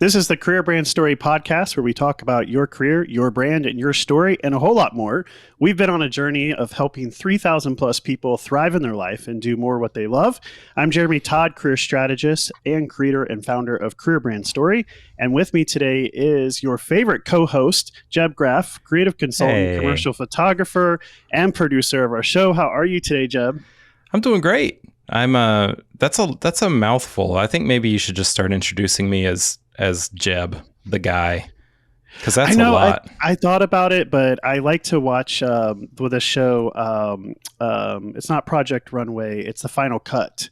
This is the Career Brand Story podcast where we talk about your career, your brand, and your story, and a whole lot more. We've been on a journey of helping 3,000 plus people thrive in their life and do more what they love. I'm Jeremy Todd, career strategist and creator and founder of Career Brand Story. And with me today is your favorite co-host, Jebb, creative consultant, commercial photographer, and producer of our show. How are you today, Jebb? I'm doing great. That's a mouthful. I think maybe you should just start introducing me as Jebb, the guy, because that's a lot. I thought about it, but I like to watch with a show. It's not Project Runway; it's The Final Cut.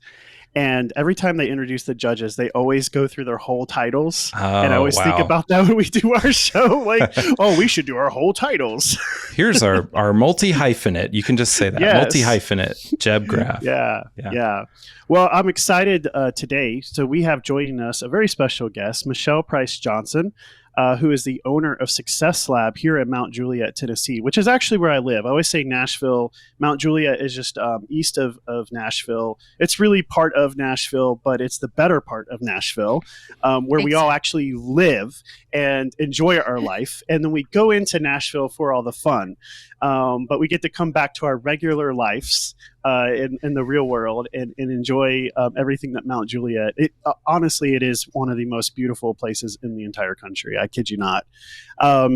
And every time they introduce the judges, they always go through their whole titles. And I always think about that when we do our show. Like, we should do our whole titles. Here's our multi-hyphenate. You can just say that. Yes. Multi-hyphenate, Jebb Graff. Yeah. Well, I'm excited today. So we have joining us a very special guest, Michelle Price Johnson, who is the owner of Success Lab here in Mount Juliet, Tennessee, which is actually where I live. I always say Nashville. Mount Juliet is just east of Nashville. It's really part of Nashville, but it's the better part of Nashville, where we all actually live and enjoy our life. And then we go into Nashville for all the fun. But we get to come back to our regular lives in the real world and enjoy everything that Mount Juliet. Honestly, it is one of the most beautiful places in the entire country. I kid you not.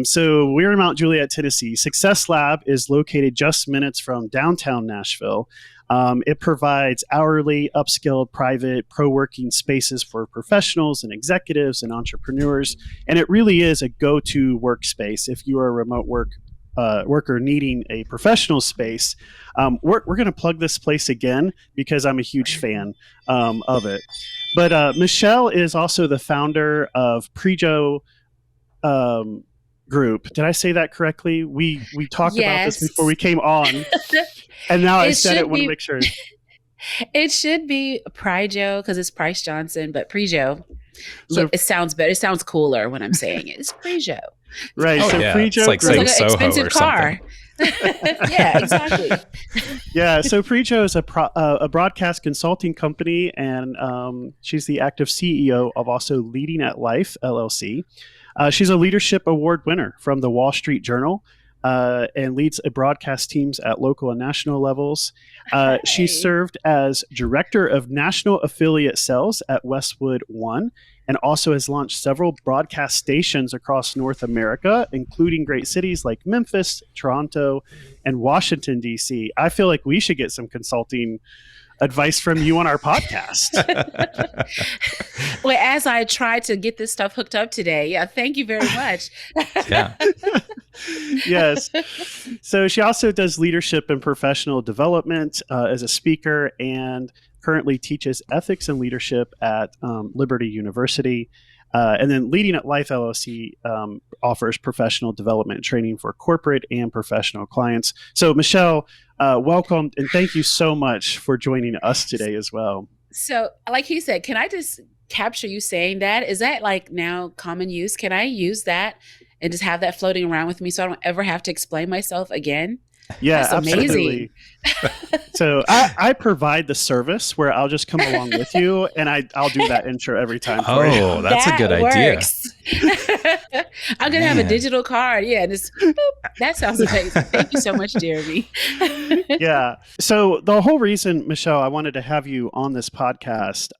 So we're in Mount Juliet, Tennessee. Success Lab is located just minutes from downtown Nashville. It provides hourly, upskilled, private, pro-working spaces for professionals and executives and entrepreneurs. And it really is a go-to workspace if you are a remote worker needing a professional space. We're going to plug this place again because I'm a huge fan of it. But Michelle is also the founder of Prejo Group. Did I say that correctly? We talked about this before we came on, and now I said it. Want to make sure. It should be Prejo because it's Price Johnson, but Prejo. So, it sounds better. It sounds cooler when I'm saying it. It's Prejo. Right. Prejo. It's like saying Soho an expensive or car. Yeah, exactly. Yeah. So Prejo is a broadcast consulting company, and she's the active CEO of also Leading at Life LLC. She's a leadership award winner from the Wall Street Journal and leads broadcast teams at local and national levels. She served as director of national affiliate sales at Westwood One, and also has launched several broadcast stations across North America, including great cities like Memphis, Toronto, and Washington, D.C. I feel like we should get some consulting advice from you on our podcast. Well, as I try to get this stuff hooked up today, thank you very much. Yeah. Yes. So she also does leadership and professional development as a speaker, and currently teaches ethics and leadership at Liberty University. And then Leading at Life LLC offers professional development training for corporate and professional clients. So Michelle, welcome, and thank you so much for joining us today as well. So like he said, can I just capture you saying that? Is that like now common use? Can I use that and just have that floating around with me so I don't ever have to explain myself again? Yeah, that's amazing. So I provide the service where I'll just come along with you, and I'll do that intro every time for you. Oh, that's a good idea. I'm going to have a digital card. Yeah, just, boop. That sounds amazing. Thank you so much, Jeremy. Yeah. So the whole reason, Michelle, I wanted to have you on this podcast,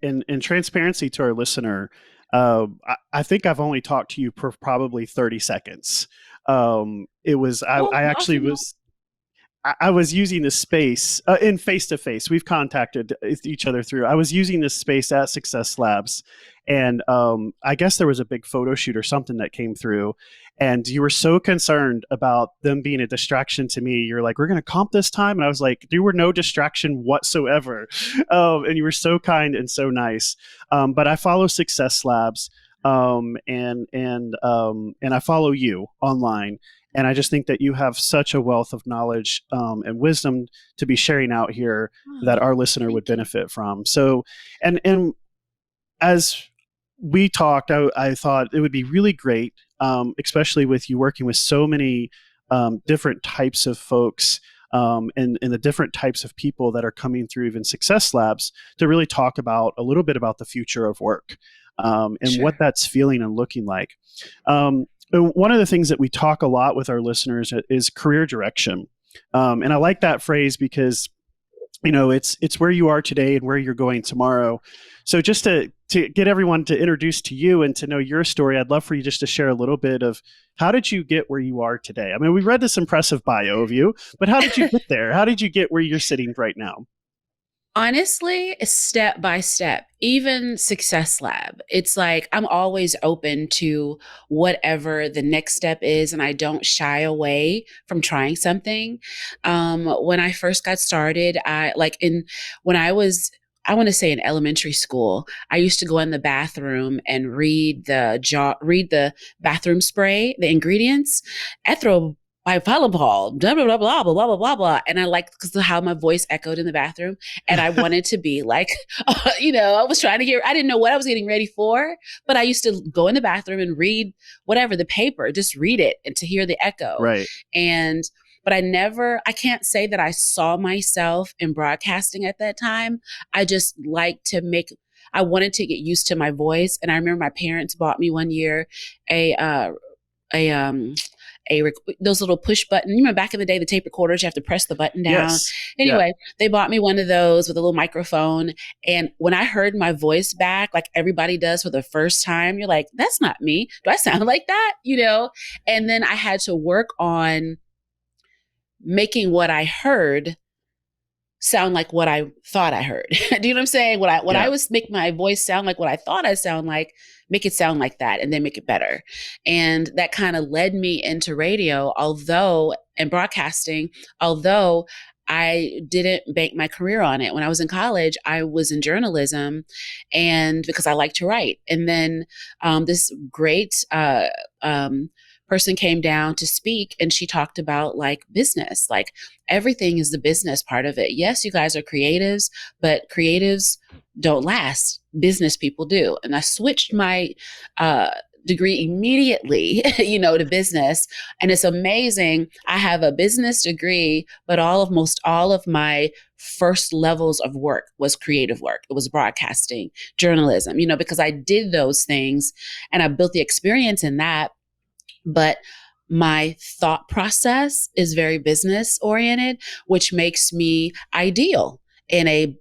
in transparency to our listener, I think I've only talked to you for probably 30 seconds. I was using this space in face-to-face. We've contacted each other through. I was using this space at Success Labs, and I guess there was a big photo shoot or something that came through, and you were so concerned about them being a distraction to me. You're like, we're going to comp this time. And I was like, you were no distraction whatsoever. And you were so kind and so nice. But I follow Success Labs. And I follow you online, and I just think that you have such a wealth of knowledge and wisdom to be sharing out here that our listener would benefit from. So, and as we talked, I thought it would be really great, especially with you working with so many different types of folks and the different types of people that are coming through even Success Labs, to really talk about a little bit about the future of work. and Sure. what that's feeling and looking like. One of the things that we talk a lot with our listeners is career direction. And I like that phrase because it's where you are today and where you're going tomorrow. So just to get everyone to introduce to you and to know your story, I'd love for you just to share a little bit of how did you get where you are today? I mean, we read this impressive bio of you, but how did you get there? How did you get where you're sitting right now? Honestly, step by step, even Success Lab. It's like I'm always open to whatever the next step is, and I don't shy away from trying something. When I first got started, when I want to say in elementary school, I used to go in the bathroom and read the bathroom spray, the ingredients, ethro bipalapal, blah, blah, blah, blah, blah, blah, blah, blah. And I liked because of how my voice echoed in the bathroom. And I wanted to be like, I was trying to I didn't know what I was getting ready for, but I used to go in the bathroom and read whatever, the paper, just read it and to hear the echo. Right. But I can't say that I saw myself in broadcasting at that time. I just I wanted to get used to my voice. And I remember my parents bought me one year those little push button. You remember back in the day, the tape recorders, you have to press the button down. Yes. Anyway, They bought me one of those with a little microphone. And when I heard my voice back, like everybody does for the first time, you're like, that's not me. Do I sound like that? And then I had to work on making what I heard sound like what I thought I heard. Do you know what I'm saying? I was make my voice sound like what I thought I sound like, make it sound like that and then make it better. And that kind of led me into radio, and broadcasting, although I didn't bank my career on it. When I was in college, I was in journalism and because I like to write. And then this great person came down to speak and she talked about like business, like everything is the business part of it. Yes, you guys are creatives, but creatives don't last. Business people do. And I switched my degree immediately, to business. And it's amazing. I have a business degree, but most all of my first levels of work was creative work. It was broadcasting, journalism, because I did those things and I built the experience in that. But my thought process is very business oriented, which makes me ideal in a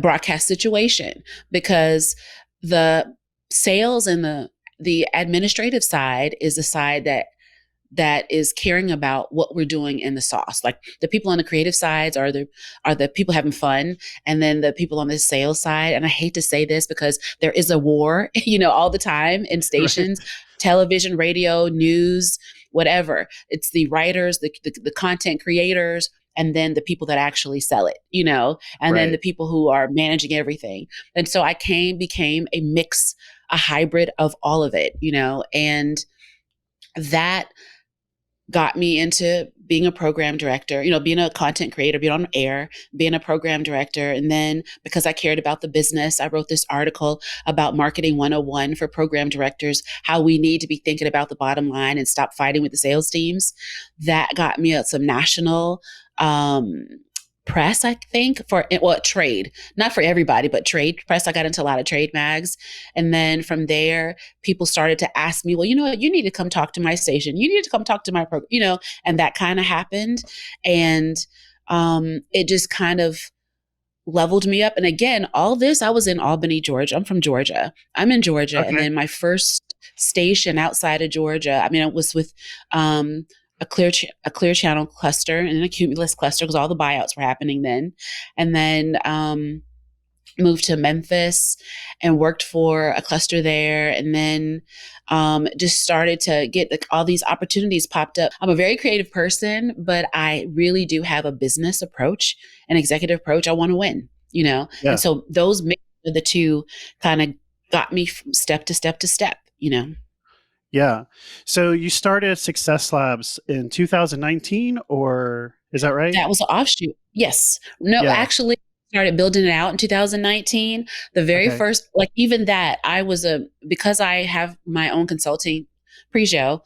broadcast situation because the sales and the administrative side is the side that is caring about what we're doing in the sauce. Like the people on the creative sides are the people having fun. And then the people on the sales side, and I hate to say this because there is a war, all the time in stations, right. Television, radio, news, whatever. It's the writers, the content creators, and then the people that actually sell it, and right. then the people who are managing everything. And so I became a mix, a hybrid of all of it, and that got me into being a program director, being a content creator, being on air, being a program director. And then because I cared about the business, I wrote this article about Marketing 101 for program directors, how we need to be thinking about the bottom line and stop fighting with the sales teams. That got me some national press, I think, trade, not for everybody, but trade press. I got into a lot of trade mags. And then from there, people started to ask me, well, you need to come talk to my station. You need to come talk to my program, and that kind of happened. And it just kind of leveled me up. And again, all this, I was in Albany, Georgia. I'm from Georgia. I'm in Georgia. Okay. And then my first station outside of Georgia, it was with a clear channel cluster and a Cumulus cluster because all the buyouts were happening then. And then moved to Memphis and worked for a cluster there. And then just started to get all these opportunities popped up. I'm a very creative person, but I really do have a business approach, an executive approach. I want to win, Yeah. And so those the two kind of got me from step to step to step, Yeah. So you started Success Labs in 2019, or is that right? That was an offshoot. Yes. No, actually started building it out in 2019. The very first, even that, because I have my own consulting pre-show,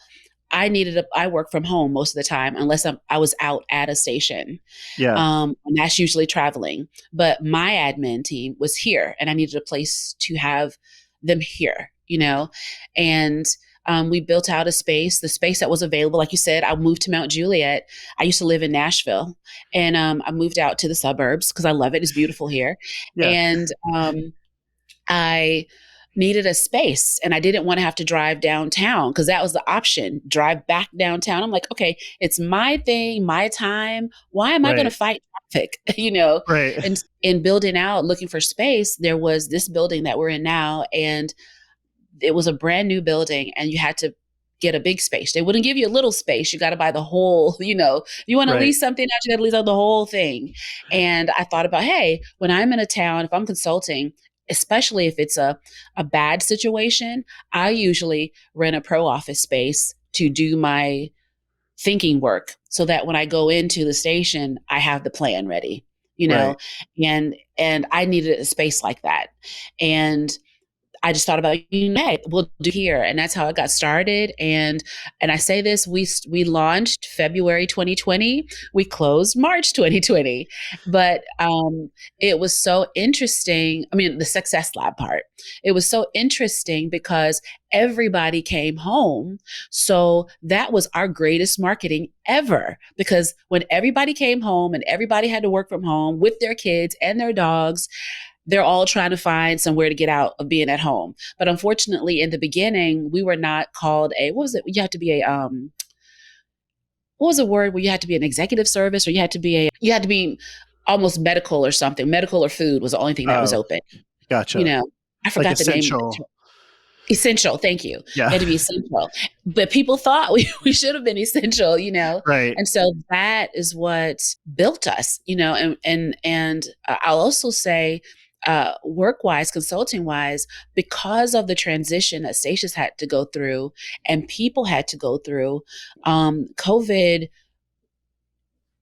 I work from home most of the time, unless I was out at a station. Yeah. And that's usually traveling. But my admin team was here and I needed a place to have them here, and we built out a space, the space that was available. Like you said, I moved to Mount Juliet. I used to live in Nashville, and I moved out to the suburbs because I love it. It's beautiful here. Yeah. And I needed a space, and I didn't want to have to drive downtown because that was the option. Drive back downtown. I'm like, okay, it's my thing, my time. Why am I going to Right. fight traffic? Right. And in building out, looking for space, there was this building that we're in now, and it was a brand new building, and you had to get a big space. They wouldn't give you a little space. You got to buy the whole, if you want to Right. lease something out, you got to lease out the whole thing. And I thought about, hey, when I'm in a town, if I'm consulting, especially if it's a bad situation, I usually rent a pro office space to do my thinking work so that when I go into the station, I have the plan ready, Right. and I needed a space like that. And I just thought about, hey, we'll do here. And that's how it got started. And I say this, we launched February 2020. We closed March 2020. But it was so interesting. I mean, the Success Lab part. It was so interesting because everybody came home. So that was our greatest marketing ever. Because when everybody came home and everybody had to work from home with their kids and their dogs, they're all trying to find somewhere to get out of being at home. But unfortunately, in the beginning, we were not called what was it? You had to be what was the word where you had to be an executive service, or you had to be almost medical or something. Medical or food was the only thing that was Oh, open. gotcha. I Like forgot the name of essential. it. Essential. Thank you. Yeah. It had to be essential. But people thought we should have been essential, Right. And so that is what built us, and I'll also say, work-wise, consulting-wise, because of the transition that stations had to go through and people had to go through, COVID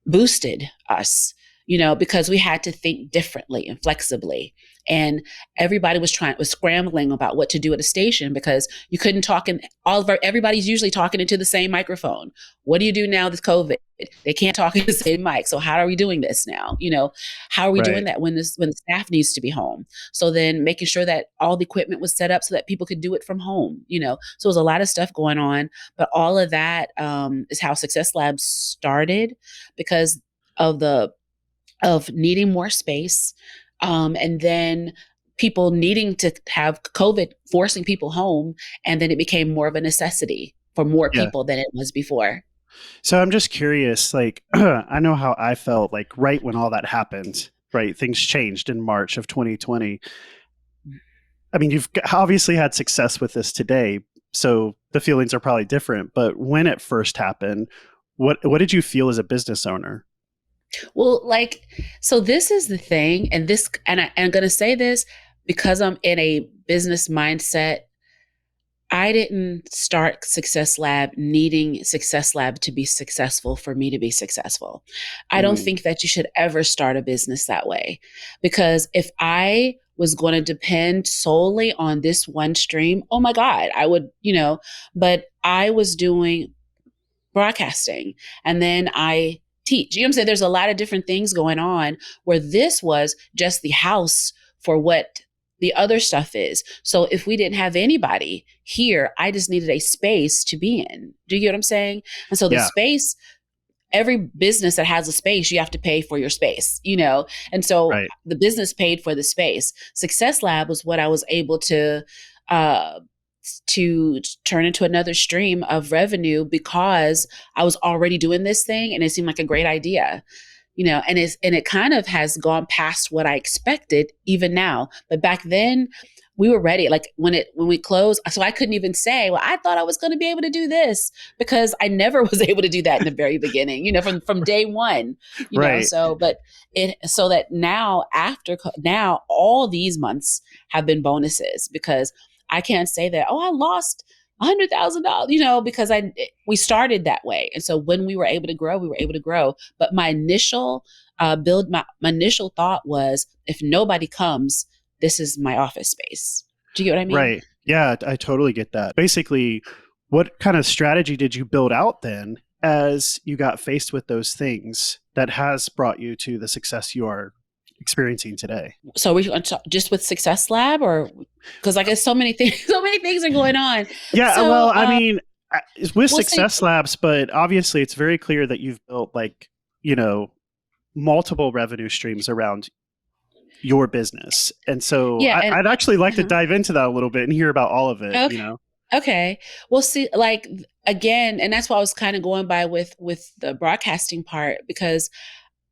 boosted us, because we had to think differently and flexibly. And everybody was scrambling about what to do at a station because you couldn't talk in everybody's usually talking into the same microphone. What do you do now with COVID? They can't talk in the same mic. So how are we doing this now? How are we doing Right. that when the staff needs to be home? So then making sure that all the equipment was set up so that people could do it from home, So there's a lot of stuff going on, but all of that is how Success Labs started because of needing more space, and then people needing to have COVID forcing people home, and then it became more of a necessity for more Yeah. people than it was before. So I'm just curious, like, I know how I felt like right when all that happened, right? Things changed in March of 2020. I mean, you've obviously had success with this today, so the feelings are probably different. But when it first happened, what did you feel as a business owner? Well, so this is the thing, and I'm going to say this because I'm in a business mindset. I didn't start Success Lab needing Success Lab to be successful for me to be successful. I don't think that you should ever start a business that way, because if I was going to depend solely on this one stream, oh my God, I would, but I was doing broadcasting, and then I teach. You know what I'm saying? There's a lot of different things going on where this was just the house for what the other stuff is. So if we didn't have anybody here, I just needed a space to be in. Do you get what I'm saying? And so the Yeah. space, every business that has a space, you have to pay for your space, And so Right. the business paid for the space. Success Lab was what I was able uh, to turn into another stream of revenue because I was already doing this thing and it seemed like a great idea. And it kind of has gone past what I expected even now. But back then we were ready. Like when we closed, so I couldn't even say, well, I thought I was going to be able to do this, because I never was able to do that in the very beginning, from day one, Right. so that now now all these months have been bonuses, because I can't say that, oh, I lost $100,000, because we started that way. And so when we were able to grow, we were able to grow. But my initial my initial thought was, if nobody comes, this is my office space. Do you get what I mean? Right. Yeah, I totally get that. Basically, what kind of strategy did you build out then as you got faced with those things that has brought you to the success you are experiencing today. So we just with Success Lab, or because I guess so many things, so many things are going on. Yeah, So well, I mean, with we'll see. Success Labs, but obviously it's very clear that you've built like, you know, multiple revenue streams around your business. And so Yeah, and I'd actually like to uh-huh. dive into that a little bit and hear about all of it, you Okay. know? Okay. Well, see, like again, and that's why I was kind of going by with the broadcasting part, because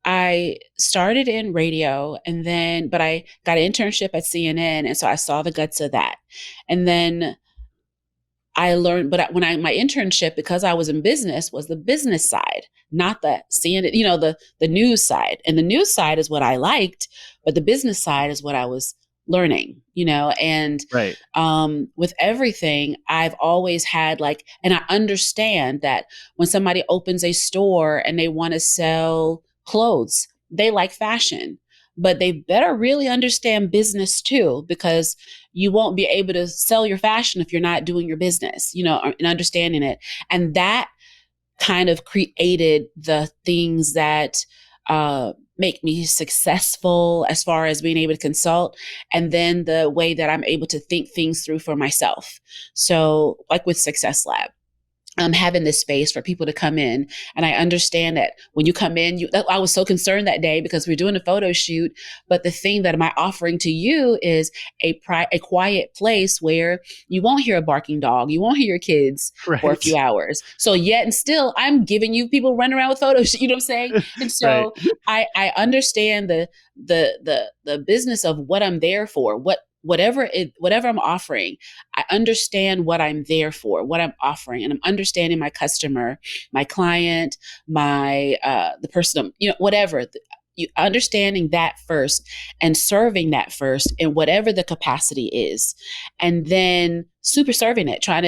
I started in radio and then, but I got an internship at CNN, and so I saw the guts of that, and then I learned, but my internship, because I was in business, was the business side, not the CNN, the news side. And the news side is what I liked, but the business side is what I was learning, and Right. with everything, I've always had and I understand that when somebody opens a store and they want to sell clothes, they like fashion, but they better really understand business too, because you won't be able to sell your fashion if you're not doing your business, and understanding it. And that kind of created the things that make me successful as far as being able to consult, and then the way that I'm able to think things through for myself. So, like with Success Lab, having this space for people to come in. And I understand that when you come in, I was so concerned that day because we're doing a photo shoot. But the thing that I'm offering to you is a quiet place where you won't hear a barking dog. You won't hear your kids for a Right. few hours. So yet and still, I'm giving you people running around with photos. You know what I'm saying? And Right. so I understand the business of what I'm there for, whatever I'm offering. I understand what I'm there for, what I'm offering, and I'm understanding my customer, my client, my the person, whatever. Understanding that first and serving that first in whatever the capacity is, and then super serving it, trying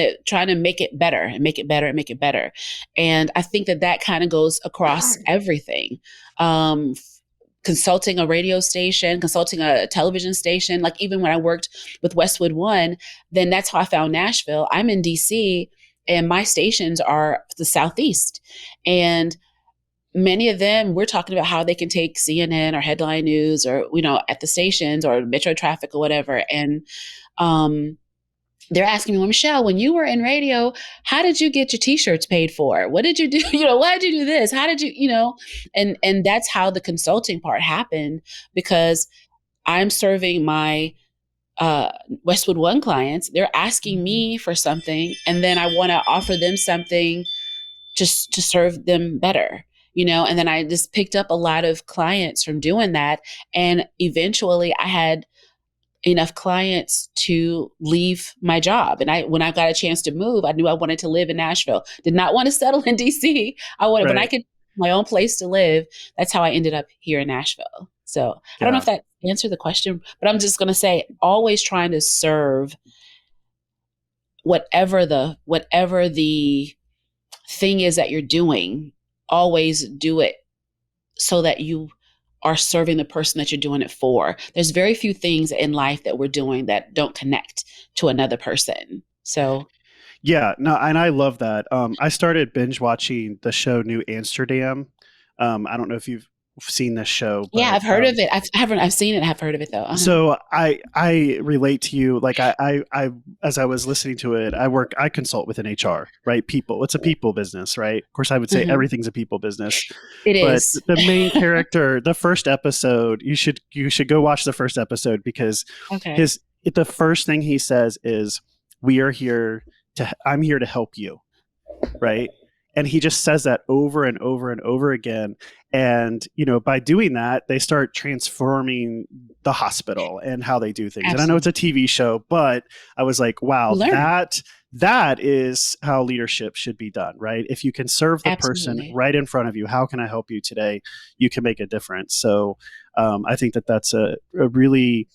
to make it better and make it better and make it better. And I think that kind of goes across everything. Consulting a radio station, consulting a television station, like even when I worked with Westwood One, then that's how I found Nashville. I'm in DC and my stations are the Southeast. And many of them, we're talking about how they can take CNN or headline news or, at the stations or metro traffic or whatever. And they're asking me, well, Michelle, when you were in radio, how did you get your t-shirts paid for? What did you do? Why did you do this? How did you, and that's how the consulting part happened, because I'm serving my Westwood One clients. They're asking me for something, and then I want to offer them something just to serve them better. And then I just picked up a lot of clients from doing that. And eventually I had enough clients to leave my job. And when I got a chance to move, I knew I wanted to live in Nashville. Did not want to settle in DC. When I Right. could my own place to live, that's how I ended up here in Nashville. So I don't know Yeah. if that answered the question, but I'm just going to say, always trying to serve whatever the thing is that you're doing, always do it so that you are serving the person that you're doing it for. There's very few things in life that we're doing that don't connect to another person. So Yeah, no, and I love that. I started binge watching the show New Amsterdam. I don't know if you've seen this show, yeah, but I've heard of it. I've seen it. I've heard of it though. Uh-huh. so I relate to you. Like I as I was listening to it, I consult with an HR, right? People, it's a people business, right? Of course, I would say Mhm. everything's a people business, It but is. the main character, the first episode, you should go watch the first episode because Okay. the first thing he says is, I'm here to help you, right? And he just says that over and over and over again. And, by doing that, they start transforming the hospital and how they do things. And I know it's Absolutely. a TV show, but I was like, wow, Learn. that is how leadership should be done, right? If you can serve the person Absolutely. right in front of you, how can I help you today? You can make a difference. So I think that's a really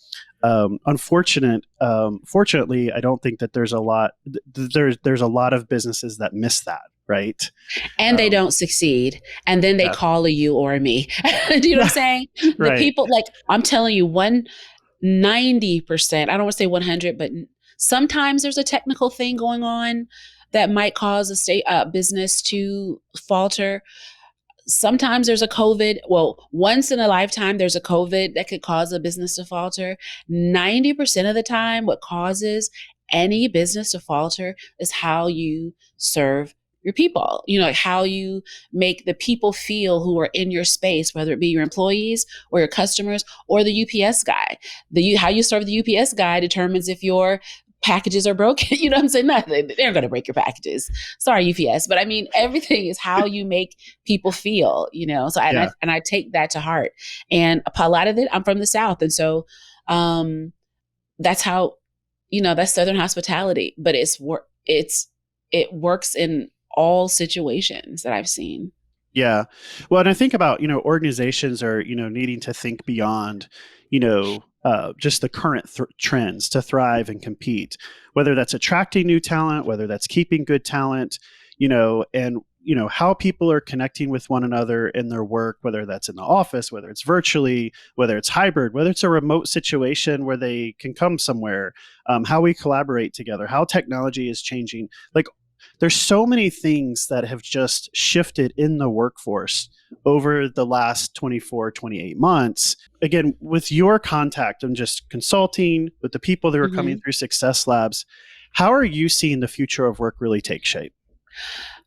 fortunately, I don't think that there's a lot. There's a lot of businesses that miss that, right? And they don't succeed. And then they Yeah, call a you or a me. Do you know what I'm saying? The right, people, I'm telling you, 90%, I don't want to say 100, but sometimes there's a technical thing going on that might cause a business to falter. sometimes there's a COVID. Well, once in a lifetime, there's a COVID that could cause a business to falter. 90% of the time, what causes any business to falter is how you serve your people, like how you make the people feel who are in your space, whether it be your employees or your customers or the UPS guy. How you serve the UPS guy determines if your packages are broken. You know what I'm saying? Nothing. They're going to break your packages. Sorry, UPS. But I mean, everything is how you make people feel, So I take that to heart. And a lot of it, I'm from the South. And so that's how, that's Southern hospitality, but it works in all situations that I've seen. Yeah. Well, and I think about, organizations are, needing to think beyond, just the current trends to thrive and compete, whether that's attracting new talent, whether that's keeping good talent, and, how people are connecting with one another in their work, whether that's in the office, whether it's virtually, whether it's hybrid, whether it's a remote situation where they can come somewhere, how we collaborate together, how technology is changing. Like, there's so many things that have just shifted in the workforce over the last 24, 28 months. Again, with your contact and just consulting with the people that are coming through Success Labs, how are you seeing the future of work really take shape?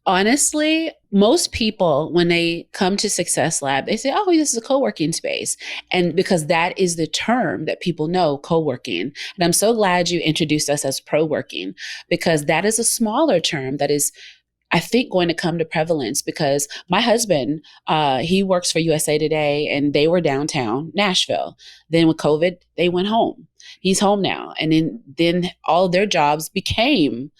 Honestly, most people, when they come to Success Lab, they say, oh, this is a co-working space. And because that is the term that people know, co-working. And I'm so glad you introduced us as pro-working, because that is a smaller term that is, I think, going to come to prevalence, because my husband, he works for USA Today, and they were downtown Nashville. Then with COVID, they went home. He's home now. And then all of their jobs became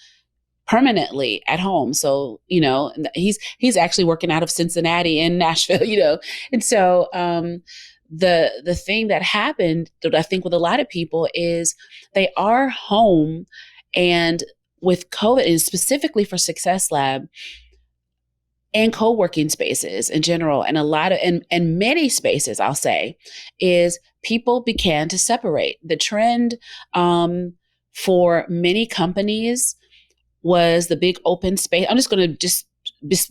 permanently at home. So, he's actually working out of Cincinnati and Nashville, And so the thing that happened that I think with a lot of people is they are home, and with COVID, and specifically for Success Lab and co-working spaces in general, and a lot of and many spaces, I'll say, is people began to separate. The trend for many companies was the big open space. I'm just going to just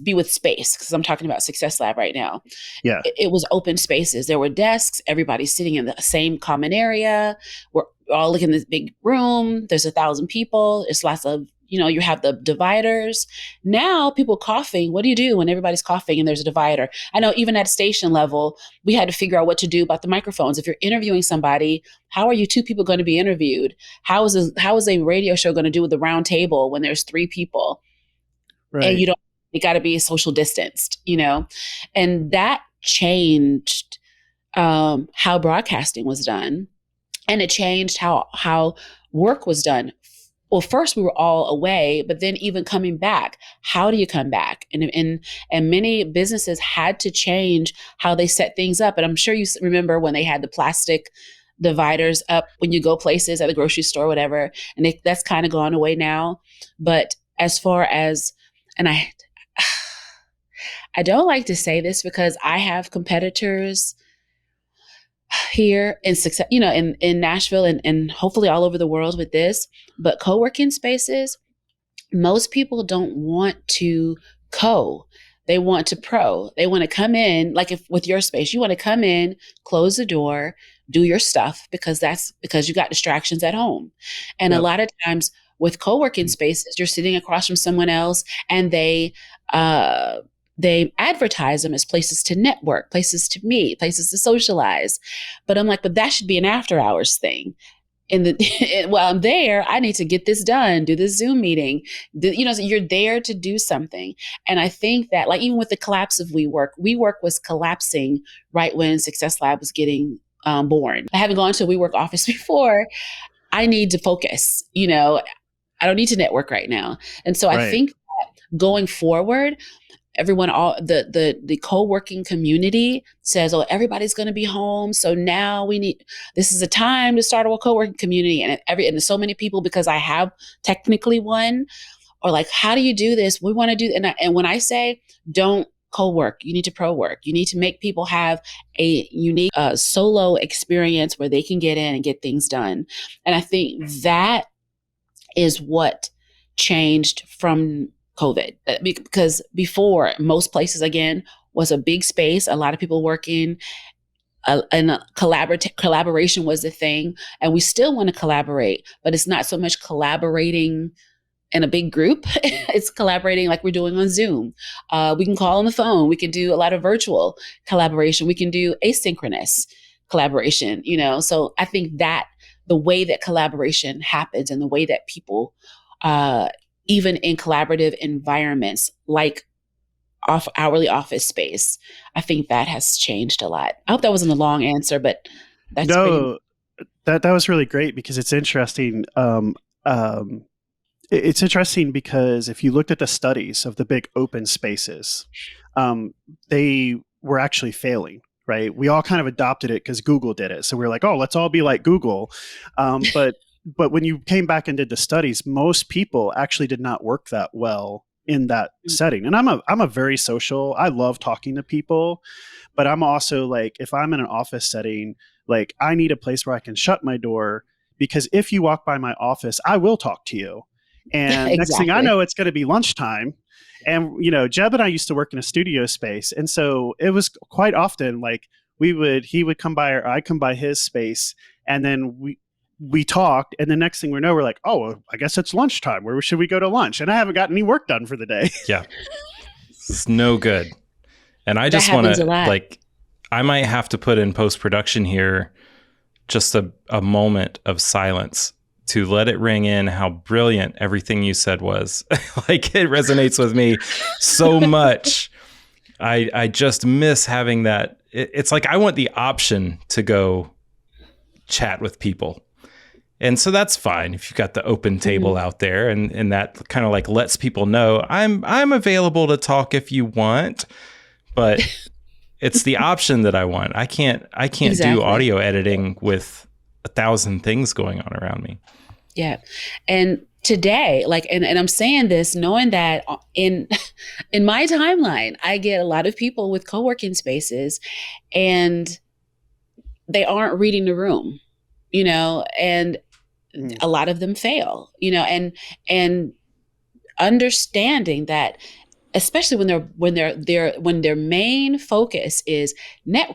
be with space because I'm talking about Success Lab right now. Yeah. It was open spaces. There were desks. Everybody's sitting in the same common area. We're all looking in this big room. There's 1,000 people. It's lots of, you have the dividers. Now people coughing. What do you do when everybody's coughing and there's a divider? I know even at station level, we had to figure out what to do about the microphones. If you're interviewing somebody, how are you two people going to be interviewed? How is a radio show going to do with the round table when there's 3 people? Right. And you got to be social distanced, and that changed how broadcasting was done. And it changed how work was done. Well, first we were all away, but then even coming back, how do you come back? And many businesses had to change how they set things up. And I'm sure you remember when they had the plastic dividers up when you go places at the grocery store, whatever, and that's kind of gone away now. But as far as, and I don't like to say this because I have competitors here in success, in Nashville and hopefully all over the world with this, but co-working spaces, most people don't want to they want to pro. They want to come in, like if with your space, you want to come in, close the door, do your stuff because you got distractions at home. And a lot of times with co-working spaces, you're sitting across from someone else and they advertise them as places to network, places to meet, places to socialize. But I'm like, but that should be an after hours thing. While I'm there, I need to get this done, do this Zoom meeting. So you're there to do something. And I think that, like, even with the collapse of WeWork was collapsing right when Success Lab was getting born. Having gone to a WeWork office before, I need to focus. I don't need to network right now. And so I think that going forward, everyone, all the co-working community says, oh, everybody's going to be home. So now this is a time to start a co-working community. And and so many people, because I have technically one, or like, how do you do this? We want to do, and when I say don't co-work, you need to pro-work. You need to make people have a unique solo experience where they can get in and get things done. And I think that is what changed from COVID, because before, most places, again, was a big space, a lot of people working, and collaboration was the thing. And we still want to collaborate, but it's not so much collaborating in a big group. It's collaborating like we're doing on Zoom. We can call on the phone. We can do a lot of virtual collaboration. We can do asynchronous collaboration, So I think that the way that collaboration happens and the way that people, even in collaborative environments like hourly office space, I think that has changed a lot. I hope that wasn't a long answer, but that's no, that was really great because it's interesting. It's interesting because if you looked at the studies of the big open spaces, they were actually failing. Right? We all kind of adopted it because Google did it, so we were like, "Oh, let's all be like Google." But when you came back and did the studies, most people actually did not work that well in that setting. And I'm a very social. I love talking to people, but I'm also like, if I'm in an office setting, like I need a place where I can shut my door because if you walk by my office, I will talk to you. And Exactly. next thing I know, it's going to be lunchtime. And, Jebb and I used to work in a studio space. And so it was quite often like he would come by or I'd come by his space. And then we talked. And the next thing we know, we're like, oh, I guess it's lunchtime. Where should we go to lunch? And I haven't gotten any work done for the day. Yeah. It's no good. And I just want to, like, I might have to put in post-production here just a moment of silence to let it ring in how brilliant everything you said was. Like, it resonates with me so much. I just miss having that. It's like I want the option to go chat with people. And so that's fine if you've got the open table out there and that kind of like lets people know I'm available to talk if you want, but it's the option that I want. I can't do audio editing with 1,000 things going on around me. Yeah. And today, like, and I'm saying this knowing that in my timeline, I get a lot of people with co-working spaces and they aren't reading the room, and a lot of them fail, and understanding that, especially when their main focus is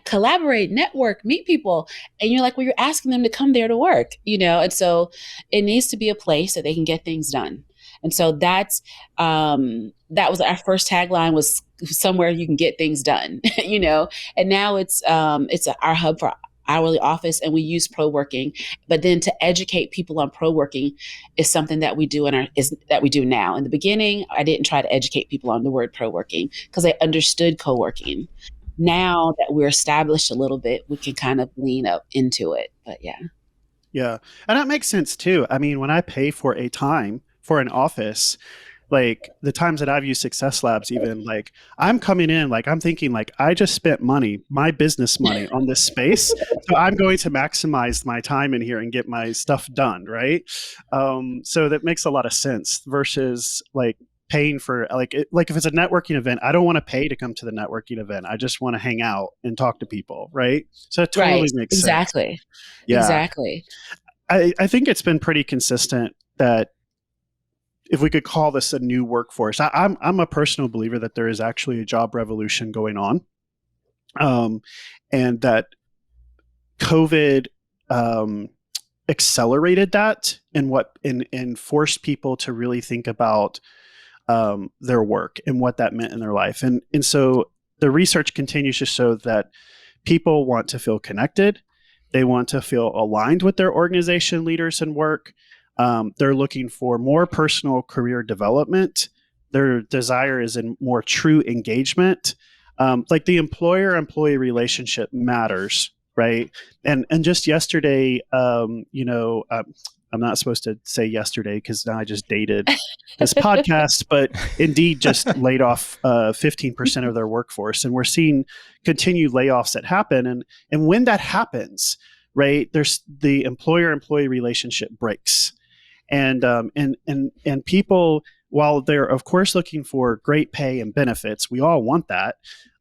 collaborate, network, meet people, and you're like, well, you're asking them to come there to work, and so it needs to be a place that they can get things done. And so that was our first tagline, was somewhere you can get things done, and now it's our hub for hourly office, and we use pro-working. But then to educate people on pro-working is something that we do that we do now. In the beginning, I didn't try to educate people on the word pro-working because I understood co-working. Now that we're established a little bit, we can kind of lean up into it. But yeah. Yeah. And that makes sense too. I mean, when I pay for a time for an office, like the times that I've used Success Labs, even like I'm coming in, like I'm thinking like I just spent money, my business money on this space. So I'm going to maximize my time in here and get my stuff done. Right. So that makes a lot of sense versus like paying for like if it's a networking event, I don't want to pay to come to the networking event. I just want to hang out and talk to people. Right. So it totally makes sense. Exactly. Yeah. Exactly. I think it's been pretty consistent that if we could call this a new workforce, I'm a personal believer that there is actually a job revolution going on, and that COVID accelerated that and forced people to really think about their work and what that meant in their life, and so the research continues to show that people want to feel connected, they want to feel aligned with their organization leaders and work. They're looking for more personal career development. Their desire is in more true engagement. Like the employer-employee relationship matters, right? And just yesterday, I'm not supposed to say yesterday because now I just dated this podcast, but Indeed just laid off 15% of their workforce, and we're seeing continued layoffs that happen. And when that happens, right, there's the employer-employee relationship breaks. And people, while they're of course looking for great pay and benefits, we all want that.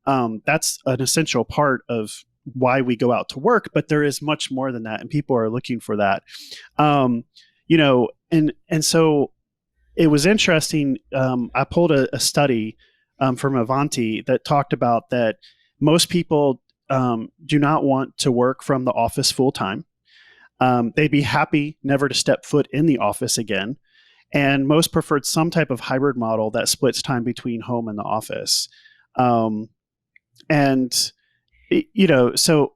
That's an essential part of why we go out to work, but there is much more than that, and people are looking for that. And so it was interesting. I pulled a study from Avanti that talked about that most people do not want to work from the office full time. They'd be happy never to step foot in the office again. And most preferred some type of hybrid model that splits time between home and the office. And, you know, so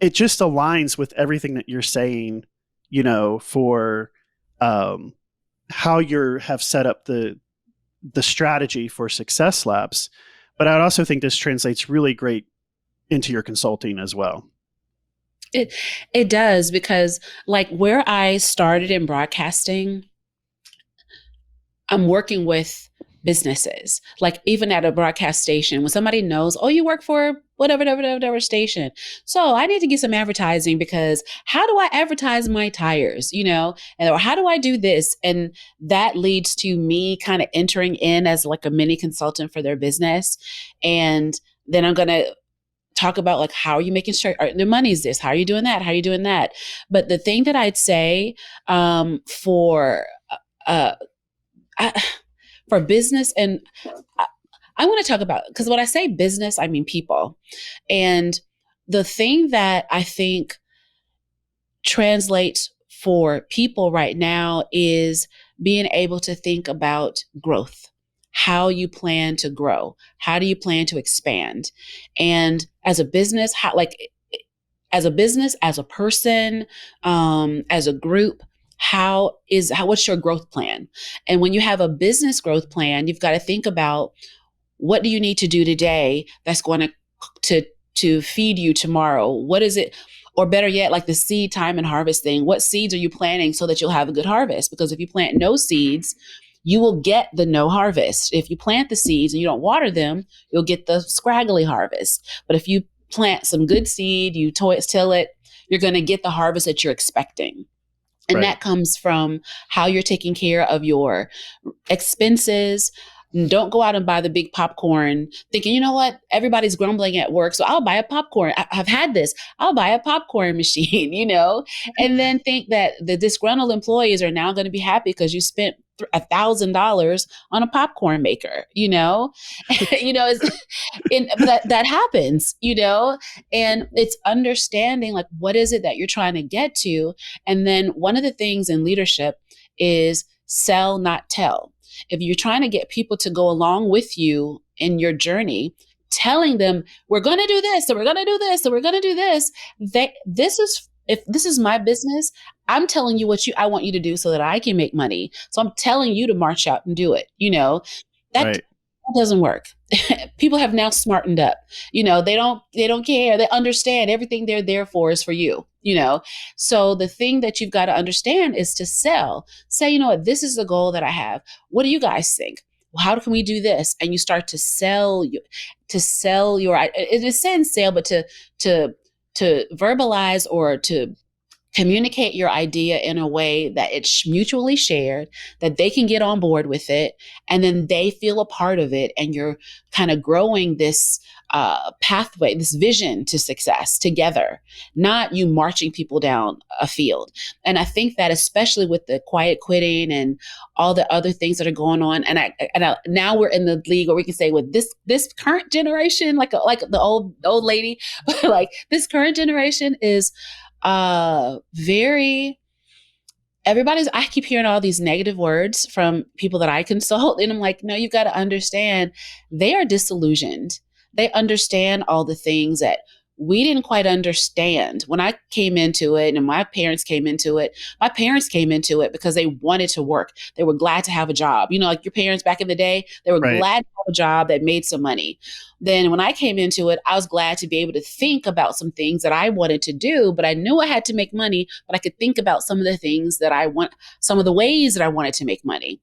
it just aligns with everything that you're saying, you know, for how you have set up the strategy for Success Labs. But I also think this translates really great into your consulting as well. It does, because like where I started in broadcasting, I'm working with businesses. Like even at a broadcast station, when somebody knows, oh, you work for whatever station. So I need to get some advertising, because how do I advertise my tires, you know, and or how do I do this? And that leads to me kind of entering in as like a mini consultant for their business. And then I'm going to talk about like, how are you making sure the money's this? How are you doing that? How are you doing that? But the thing that I'd say for business, and I want to talk about, because when I say business, I mean people. And the thing that I think translates for people right now is being able to think about growth. How you plan to grow? How do you plan to expand? And as a business, as a person, as a group, what's your growth plan? And when you have a business growth plan, you've got to think about, what do you need to do today that's going to feed you tomorrow? What is it? Or better yet, like the seed time and harvest thing, what seeds are you planting so that you'll have a good harvest? Because if you plant no seeds, you will get the no harvest. If you plant the seeds and you don't water them, you'll get the scraggly harvest. But if you plant some good seed, you till it, you're going to get the harvest that you're expecting. And Right. that comes from how you're taking care of your expenses. Don't go out and buy the big popcorn thinking, you know what, everybody's grumbling at work, so I'll buy a popcorn. I've had this. I'll buy a popcorn machine, you know, and then think that the disgruntled employees are now going to be happy because you spent $1,000 on a popcorn maker, you know, you know, that happens, you know, and it's understanding like, what is it that you're trying to get to? And then one of the things in leadership is sell, not tell. If you're trying to get people to go along with you in your journey, telling them, we're going to do this, and we're going to do this, and we're going to do this, if this is my business, I'm telling you I want you to do so that I can make money. So I'm telling you to march out and do it. You know, that doesn't work. People have now smartened up. You know, they don't care. They understand everything they're there for is for you, you know? So the thing that you've got to understand is to sell. Say, you know what, this is the goal that I have. What do you guys think? Well, how can we do this? And you start to sell your, in a sense, sell, but to verbalize or to communicate your idea in a way that it's mutually shared, that they can get on board with it, and then they feel a part of it, and you're kind of growing this pathway, this vision to success together, not you marching people down a field. And I think that especially with the quiet quitting and all the other things that are going on, and now we're in the league where we can say with this current generation, like the old lady, but like this current generation is I keep hearing all these negative words from people that I consult, and I'm like, no, you've got to understand, they are disillusioned. They understand all the things that we didn't quite understand when I came into it, and my parents came into it. My parents came into it because they wanted to work. They were glad to have a job. You know, like your parents back in the day, they were glad to have a job that made some money. Then when I came into it, I was glad to be able to think about some things that I wanted to do, but I knew I had to make money, but I could think about some of the things that some of the ways that I wanted to make money.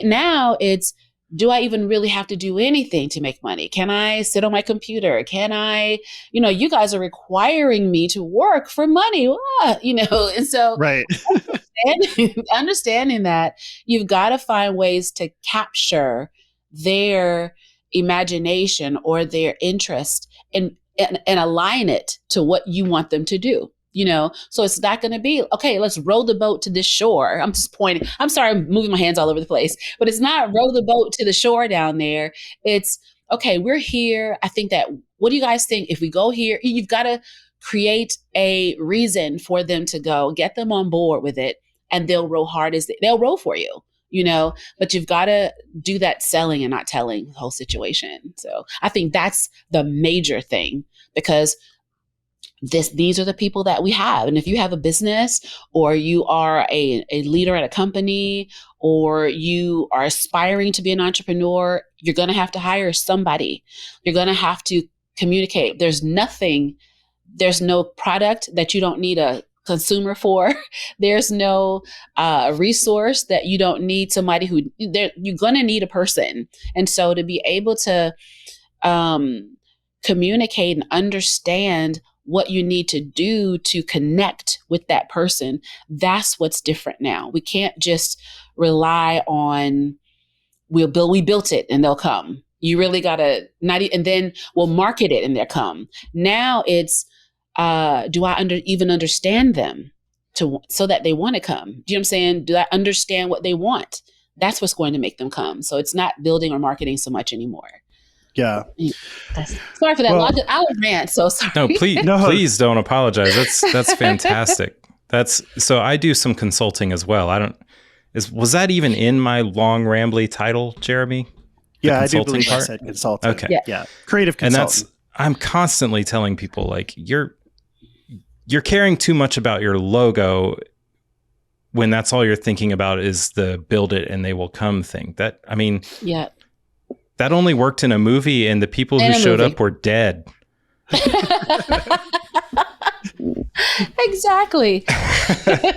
Now it's, do I even really have to do anything to make money? Can I sit on my computer? Can I, you know, you guys are requiring me to work for money, you know? And so understanding that you've got to find ways to capture their imagination or their interest and align it to what you want them to do. So it's not going to be, okay, let's row the boat to this shore. I'm just pointing. I'm sorry, I'm moving my hands all over the place, but it's not row the boat to the shore down there. It's, okay, we're here. I think that, what do you guys think? If we go here, you've got to create a reason for them to go, get them on board with it, and they'll row hard they'll row for you. But you've got to do that selling and not telling the whole situation. So I think that's the major thing, because these are the people that we have. And if you have a business, or you are a leader at a company, or you are aspiring to be an entrepreneur, you're going to have to hire somebody. You're going to have to communicate. There's no product that you don't need a consumer for. There's no resource that you don't need somebody you're going to need a person. And so to be able to communicate and understand what you need to do to connect with that person, that's what's different now. We can't just rely on, we built it and they'll come. You really got to and then we'll market it and they'll come. Now it's, do I even understand them so that they want to come? Do you know what I'm saying? Do I understand what they want? That's what's going to make them come. So it's not building or marketing so much anymore. Yeah. Sorry for that. I was rant. So sorry. No, please don't apologize. That's fantastic. So I do some consulting as well. Was that even in my long rambly title, Jeremy? Yeah, I do believe I said consulting. Okay. Yeah. Creative consultant. And I'm constantly telling people, like, you're caring too much about your logo when that's all you're thinking about is the build it and they will come thing. Yeah. That only worked in a movie, and the people who showed up were dead. Exactly.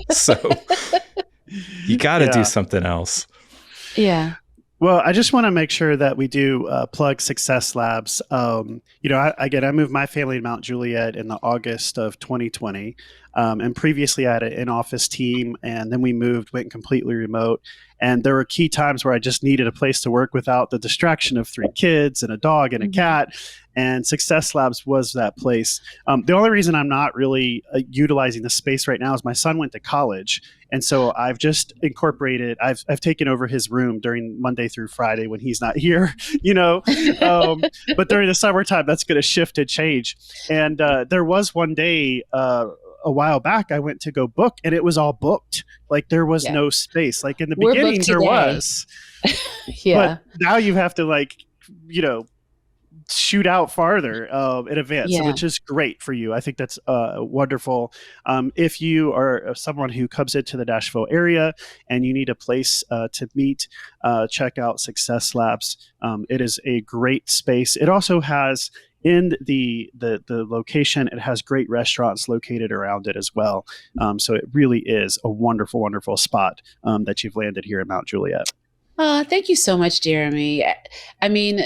So you got to do something else. Yeah. Well, I just want to make sure that we do plug Success Labs. I moved my family to Mount Juliet in the August of 2020. And previously I had an in-office team, and then we went completely remote. And there were key times where I just needed a place to work without the distraction of 3 kids and a dog and a cat. And Success Labs was that place. The only reason I'm not really utilizing the space right now is my son went to college. And so I've just incorporated, I've taken over his room during Monday through Friday when he's not here, but during the summertime, that's going to shift and change. And there was one day, a while back, I went to go book, and it was all booked. Like, there was no space. Like, in the beginning there was, but now you have to shoot out farther in advance, which is great for you. I think that's wonderful. If you are someone who comes into the Nashville area and you need a place to meet, check out Success Labs. It is a great space. It also has, in the location, it has great restaurants located around it as well. So it really is a wonderful, wonderful spot that you've landed here in Mount Juliet. Thank you so much, Jeremy. I mean,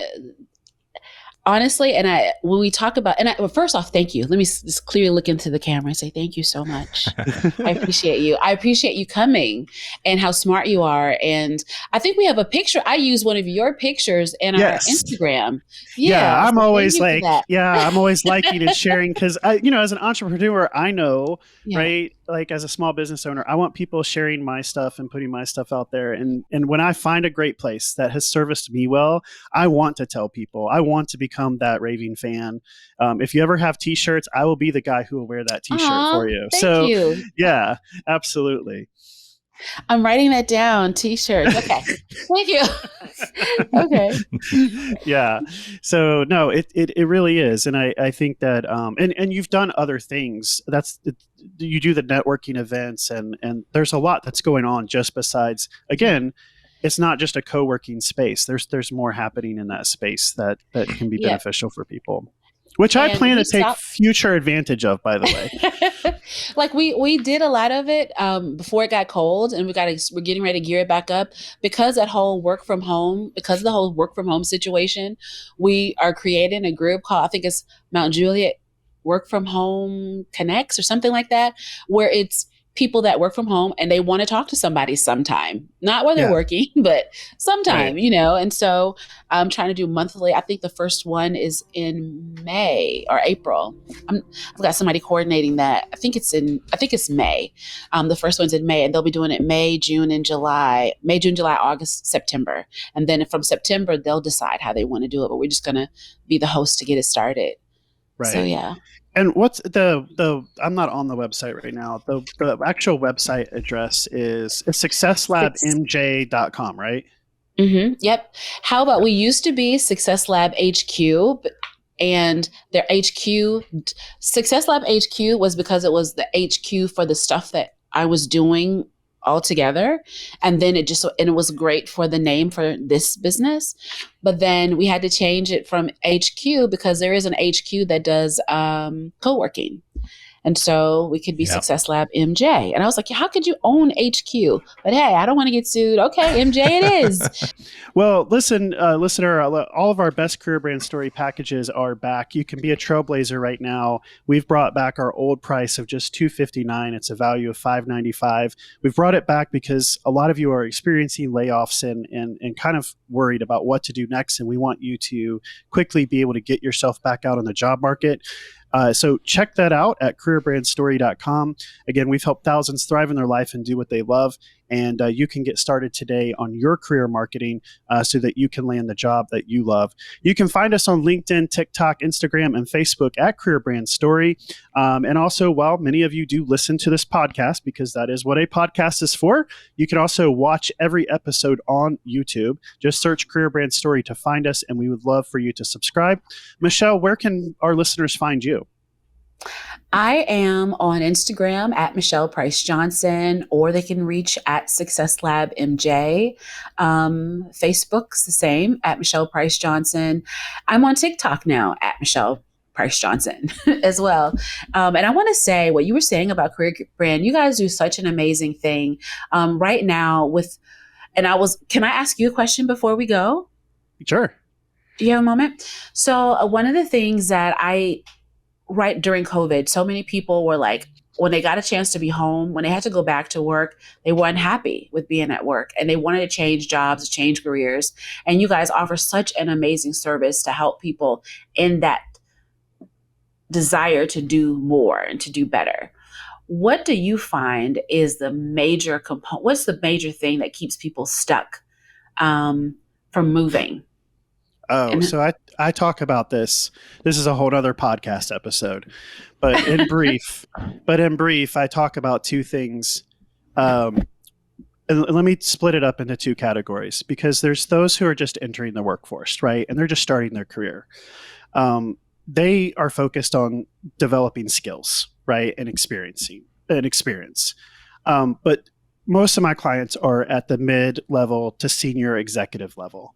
honestly, when we talk about, first off, thank you. Let me just clearly look into the camera and say thank you so much. I appreciate you. I appreciate you coming and how smart you are. And I think we have a picture. I use one of your pictures in our Instagram. Yeah, I'm always I'm always liking and sharing, because as an entrepreneur, I know, right? Like, as a small business owner, I want people sharing my stuff and putting my stuff out there. And when I find a great place that has serviced me well, I want to tell people. I want to become that raving fan. If you ever have T-shirts, I will be the guy who will wear that T-shirt for you. Thank you. Yeah, absolutely. I'm writing that down. T-shirts. Okay. Thank you. Okay. Yeah. So no, it really is. And I think that, and you've done other things. You do the networking events, and there's a lot that's going on just besides, again, it's not just a co-working space. There's more happening in that space that can be beneficial for people, which I plan to take future advantage of, by the way. Like we did a lot of it before it got cold, and we're getting ready to gear it back up because of the whole work from home situation. We are creating a group called, I think it's Mount Juliet Work from Home Connects or something like that, where it's people that work from home and they want to talk to somebody sometime, not while they're working, but sometime, right. you know? And so I'm trying to do monthly. I think the first one is in May or April. I've got somebody coordinating that. I think it's May. The first one's in May, and they'll be doing it May, June, and July. May, June, July, August, September. And then from September, they'll decide how they want to do it. But we're just going to be the host to get it started. Right. So, yeah. And what's I'm not on the website right now. The actual website address is successlabmj.com, right? Mm-hmm. Yep. How about we used to be Success Lab HQ, and their HQ, Success Lab HQ was because it was the HQ for the stuff that I was doing all together. And then it was great for the name for this business. But then we had to change it from HQ because there is an HQ that does co-working. And so we could be Success Lab MJ. And I was like, how could you own HQ? But hey, I don't want to get sued. Okay, MJ it is. Well, listen, listener, all of our best career brand story packages are back. You can be a trailblazer right now. We've brought back our old price of just $259. It's a value of $595. We've brought it back because a lot of you are experiencing layoffs and kind of worried about what to do next. And we want you to quickly be able to get yourself back out on the job market. So check that out at careerbrandstory.com. Again, we've helped thousands thrive in their life and do what they love. And you can get started today on your career marketing so that you can land the job that you love. You can find us on LinkedIn, TikTok, Instagram, and Facebook at Career Brand Story. And also, while many of you do listen to this podcast, because that is what a podcast is for, you can also watch every episode on YouTube. Just search Career Brand Story to find us, and we would love for you to subscribe. Michelle, where can our listeners find you? I am on Instagram at Michelle Price Johnson, or they can reach at Success Lab MJ. Facebook's the same at Michelle Price Johnson. I'm on TikTok now at Michelle Price Johnson as well. And I want to say what you were saying about Career Brand. You guys do such an amazing thing right now can I ask you a question before we go? Sure. Do you have a moment? So one of the things that right during COVID, so many people were like, when they got a chance to be home, when they had to go back to work, they weren't happy with being at work and they wanted to change jobs, change careers. And you guys offer such an amazing service to help people in that desire to do more and to do better. What do you find is the major component? What's the major thing that keeps people stuck from moving? So I talk about this. This is a whole other podcast episode, but in brief, I talk about two things. And let me split it up into two categories because there's those who are just entering the workforce, right? And they're just starting their career. They are focused on developing skills, right? And experience. But most of my clients are at the mid-level to senior executive level.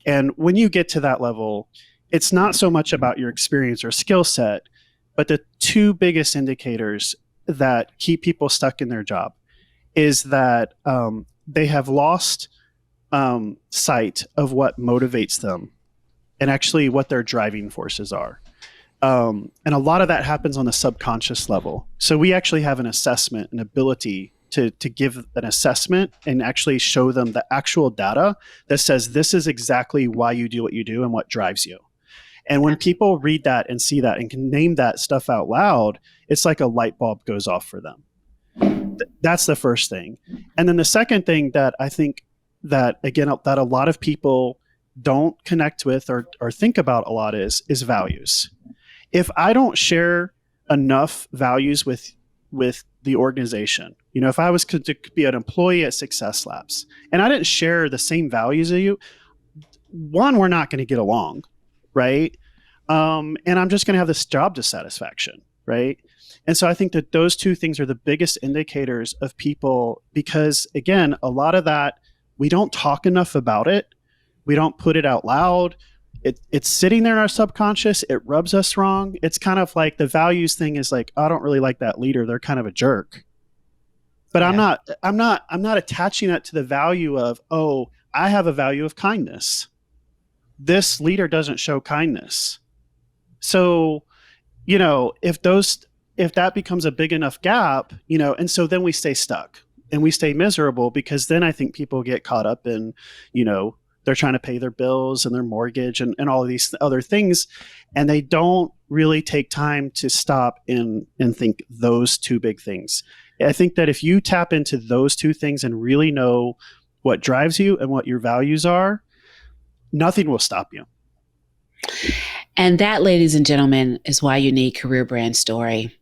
And when you get to that level, it's not so much about your experience or skill set, but the two biggest indicators that keep people stuck in their job is that they have lost sight of what motivates them and actually what their driving forces are. And a lot of that happens on the subconscious level. So we actually have an assessment, an ability to give an assessment and actually show them the actual data that says this is exactly why you do what you do and what drives you. And when people read that and see that and can name that stuff out loud, it's like a light bulb goes off for them. That's the first thing. And then the second thing that I think that, again, that a lot of people don't connect with or think about a lot is values. If I don't share enough values with the organization, if I was to be an employee at Success Labs and I didn't share the same values as you, one, we're not going to get along, right? And I'm just going to have this job dissatisfaction, right? And so I think that those two things are the biggest indicators of people because, again, a lot of that, we don't talk enough about it. We don't put it out loud. It's sitting there in our subconscious. It rubs us wrong. It's kind of like the values thing is like, I don't really like that leader. They're kind of a jerk. But yeah. I'm not attaching it to the value of, oh, I have a value of kindness. This leader doesn't show kindness. So, if those if that becomes a big enough gap, and so then we stay stuck and we stay miserable, because then I think people get caught up in, they're trying to pay their bills and their mortgage and all of these other things. And they don't really take time to stop and think those two big things. I think that if you tap into those two things and really know what drives you and what your values are, nothing will stop you. And that, ladies and gentlemen, is why you need Career Brand Story.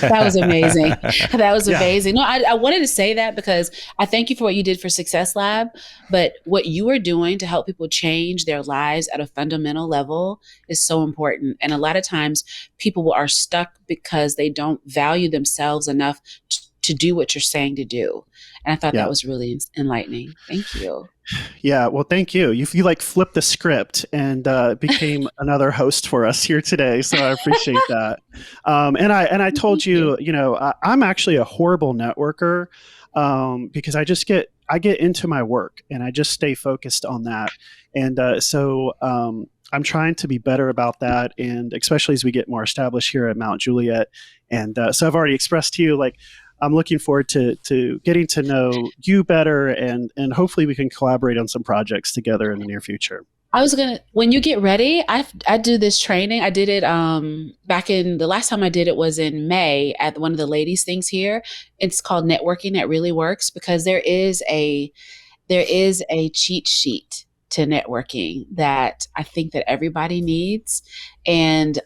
That was amazing. That was amazing. No, I wanted to say that because I thank you for what you did for Success Lab, but what you are doing to help people change their lives at a fundamental level is so important. And a lot of times people are stuck because they don't value themselves enough to do what you're saying to do. And I thought that was really enlightening. Thank you. Yeah, well, thank you. You flipped the script and became another host for us here today. So I appreciate that. And I told you, I'm actually a horrible networker because I get into my work and I just stay focused on that. And so I'm trying to be better about that. And especially as we get more established here at Mount Juliet. And so I've already expressed to you, I'm looking forward to getting to know you better, and hopefully we can collaborate on some projects together in the near future. When you get ready, I do this training. I did it back in the last time I did it was in May at one of the ladies things here. It's called Networking That Really Works, because there is a cheat sheet to networking that I think that everybody needs. And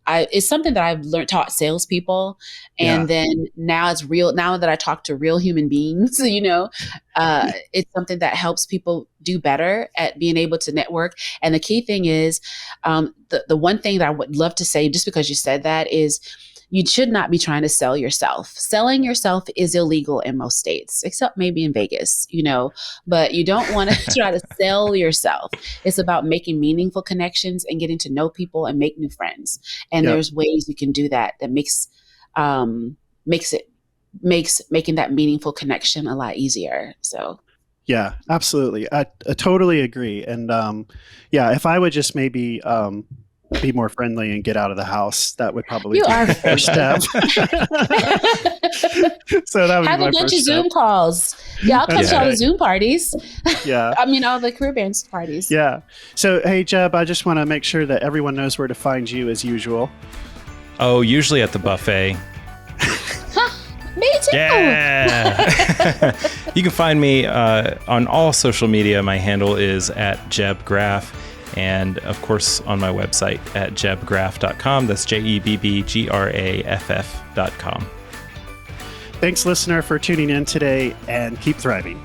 it's something that I've taught salespeople. And then now it's real. Now that I talk to real human beings, it's something that helps people do better at being able to network. And the key thing is, the one thing that I would love to say, just because you said that, is you should not be trying to sell yourself. Selling yourself is illegal in most states, except maybe in Vegas, but you don't want to try to sell yourself. It's about making meaningful connections and getting to know people and make new friends. And there's ways you can do that makes making that meaningful connection a lot easier. So. Yeah, absolutely. I totally agree. And if I would just maybe be more friendly and get out of the house, that would probably be the first step. So that would have be my a bunch first of step. Zoom calls. Yeah, I'll come to all the Zoom parties. Yeah. I mean, all the Career Brands parties. Yeah. So, hey, Jebb, I just want to make sure that everyone knows where to find you as usual. Oh, usually at the buffet. Me too. Yeah. You can find me on all social media. My handle is @JebbGraff. And of course, on my website at jebbgraff.com. That's JebbGraff.com. Thanks, listener, for tuning in today, and keep thriving.